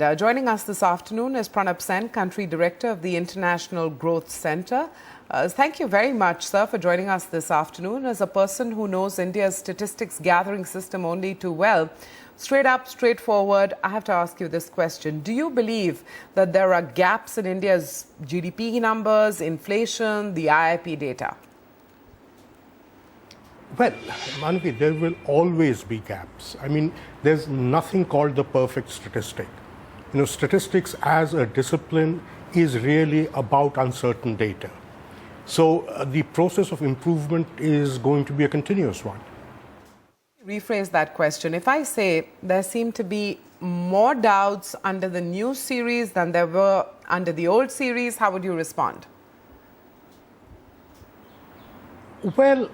And joining us this afternoon is Pronab Sen, Country Director of the International Growth Centre. Thank you very much, sir, for joining us this afternoon. As a person who knows India's statistics gathering system only too well, straight up, straightforward, I have to ask you this question. Do you believe that there are gaps in India's GDP numbers, inflation, the IIP data? Well, Manvi, there will always be gaps. I mean, there's nothing called the perfect statistic. Statistics as a discipline is really about uncertain data. So the process of improvement is going to be a continuous one. Rephrase that question. If I say there seem to be more doubts under the new series than there were under the old series, how would you respond? Well,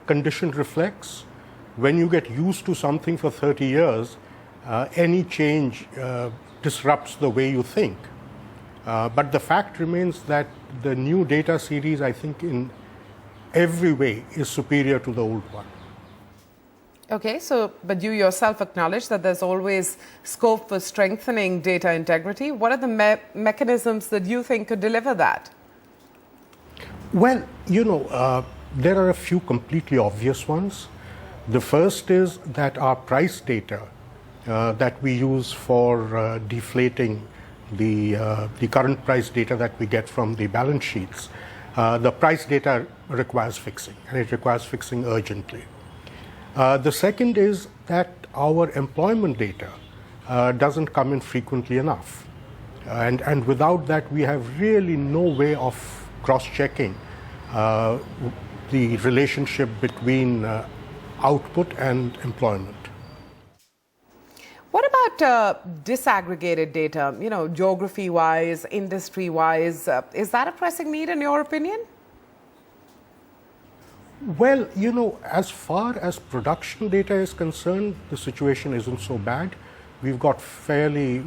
condition reflex. When you get used to something for 30 years, any change disrupts the way you think. But the fact remains that the new data series, I think, in every way is superior to the old one. Okay, but you yourself acknowledge that there's always scope for strengthening data integrity. What are the mechanisms that you think could deliver that? Well, there are a few completely obvious ones. The first is that our price data that we use for deflating the current price data that we get from the balance sheets, the price data requires fixing, and it requires fixing urgently. The second is that our employment data doesn't come in frequently enough. And without that, we have really no way of cross-checking the relationship between output and employment. What about disaggregated data, geography-wise, industry-wise? Is that a pressing need in your opinion? Well, as far as production data is concerned, the situation isn't so bad. We've got fairly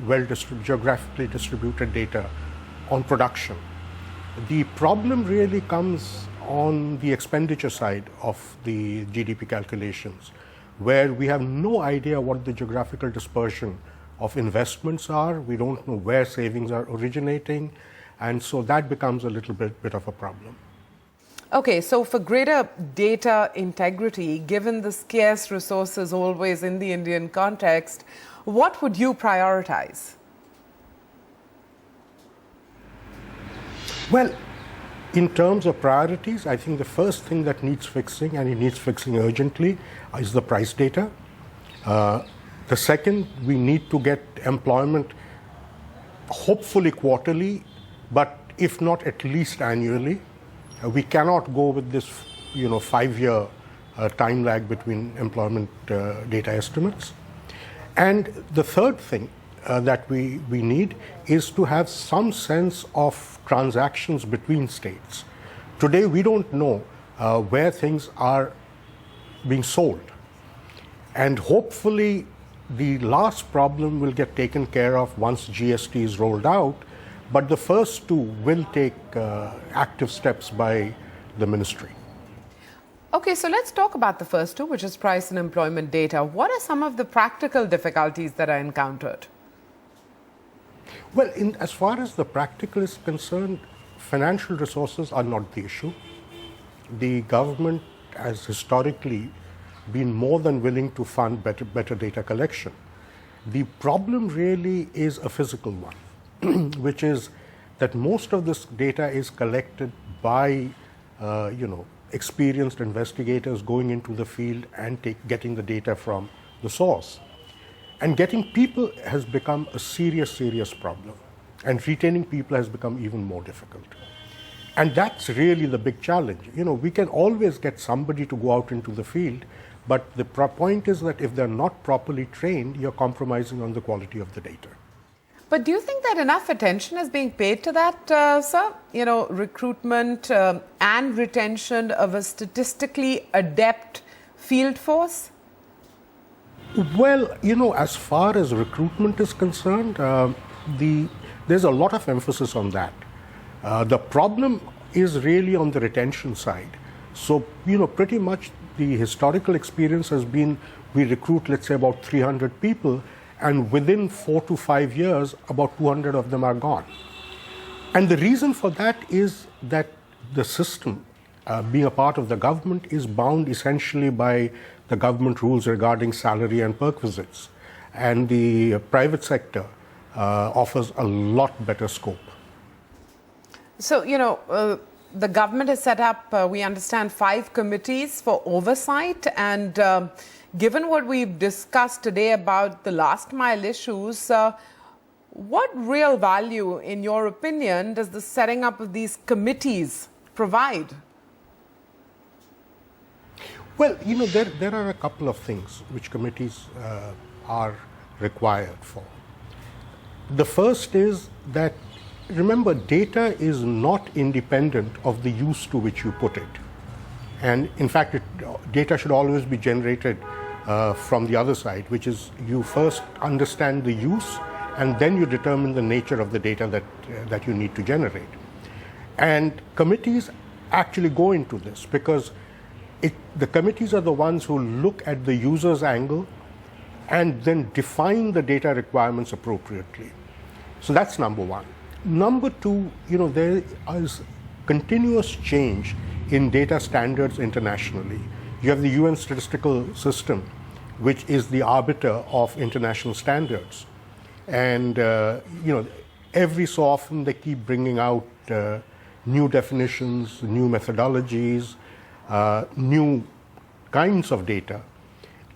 geographically distributed data on production. The problem really comes on the expenditure side of the GDP calculations, where we have no idea what the geographical dispersion of investments are. We don't know where savings are originating, and so that becomes a little bit of a problem. Okay, so for greater data integrity, given the scarce resources always in the Indian context, what would you prioritize? Well, in terms of priorities, I think the first thing that needs fixing, and it needs fixing urgently, is the price data. The second, we need to get employment hopefully quarterly, but if not at least annually. We cannot go with this 5-year time lag between employment data estimates. And the third thing that we need is to have some sense of transactions between states. Today, we don't know where things are being sold. And hopefully, the last problem will get taken care of once GST is rolled out. But the first two will take active steps by the ministry. Okay, so let's talk about the first two, which is price and employment data. What are some of the practical difficulties that are encountered? Well, as far as the practical is concerned, financial resources are not the issue. The government has historically been more than willing to fund better data collection. The problem really is a physical one. Which is that most of this data is collected by, experienced investigators going into the field and getting the data from the source. And getting people has become a serious problem. And retaining people has become even more difficult. And that's really the big challenge. We can always get somebody to go out into the field, but the point is that if they're not properly trained, you're compromising on the quality of the data. But do you think that enough attention is being paid to that, sir? Recruitment and retention of a statistically adept field force? Well, as far as recruitment is concerned, there's a lot of emphasis on that. The problem is really on the retention side. So, pretty much the historical experience has been we recruit, let's say, about 300 people, and within 4 to 5 years, about 200 of them are gone. And the reason for that is that the system, being a part of the government, is bound essentially by the government rules regarding salary and perquisites. And the private sector offers a lot better scope. So, the government has set up, we understand, 5 committees for oversight. And given what we've discussed today about the last mile issues, what real value, in your opinion, does the setting up of these committees provide? Well, there are a couple of things which committees are required for. The first is that, remember, data is not independent of the use to which you put it. And in fact, data should always be generated from the other side, which is you first understand the use and then you determine the nature of the data that you need to generate. And committees actually go into this because the committees are the ones who look at the user's angle and then define the data requirements appropriately. So that's number one. Number two, there is continuous change in data standards internationally. You have the UN statistical system, which is the arbiter of international standards. And, every so often they keep bringing out new definitions, new methodologies, new kinds of data.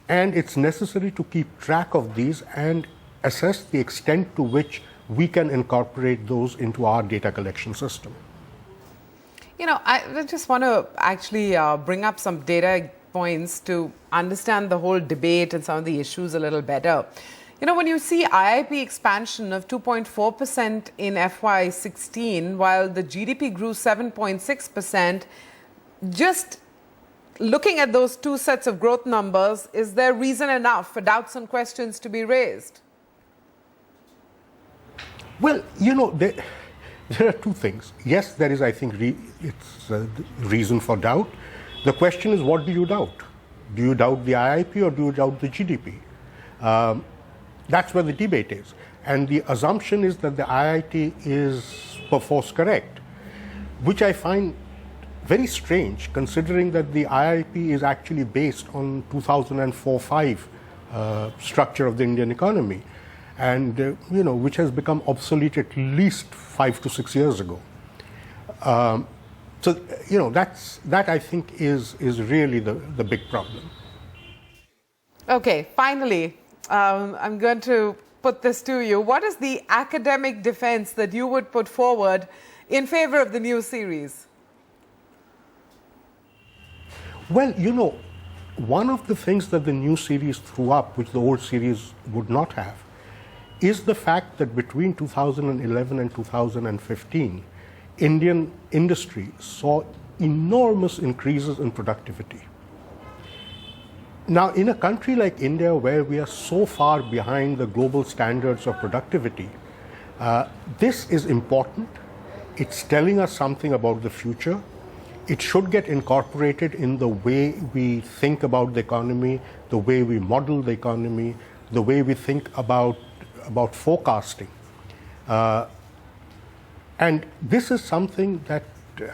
And it's necessary to keep track of these and assess the extent to which we can incorporate those into our data collection system. I just want to actually bring up some data points to understand the whole debate and some of the issues a little better. When you see IIP expansion of 2.4% in FY16, while the GDP grew 7.6%, just looking at those two sets of growth numbers, is there reason enough for doubts and questions to be raised? Well, there are two things. Yes, there is, I think, it's a reason for doubt. The question is, what do you doubt? Do you doubt the IIP or do you doubt the GDP? That's where the debate is. And the assumption is that the IIT is perforce correct, which I find very strange, considering that the IIP is actually based on 2004-5 structure of the Indian economy, and which has become obsolete at least 5 to 6 years ago. So that I think is really the big problem. Okay, finally, I'm going to put this to you. What is the academic defense that you would put forward in favor of the new series? Well, one of the things that the new series threw up, which the old series would not have, is the fact that between 2011 and 2015, Indian industry saw enormous increases in productivity. Now, in a country like India, where we are so far behind the global standards of productivity, this is important. It's telling us something about the future. It should get incorporated in the way we think about the economy, the way we model the economy, the way we think about forecasting. And this is something that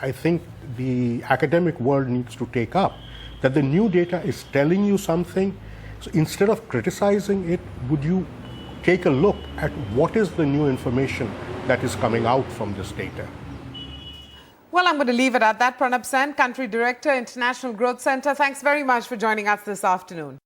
I think the academic world needs to take up, that the new data is telling you something. So instead of criticizing it, would you take a look at what is the new information that is coming out from this data? Well, I'm going to leave it at that. Pronab Sen, Country Director, International Growth Center, thanks very much for joining us this afternoon.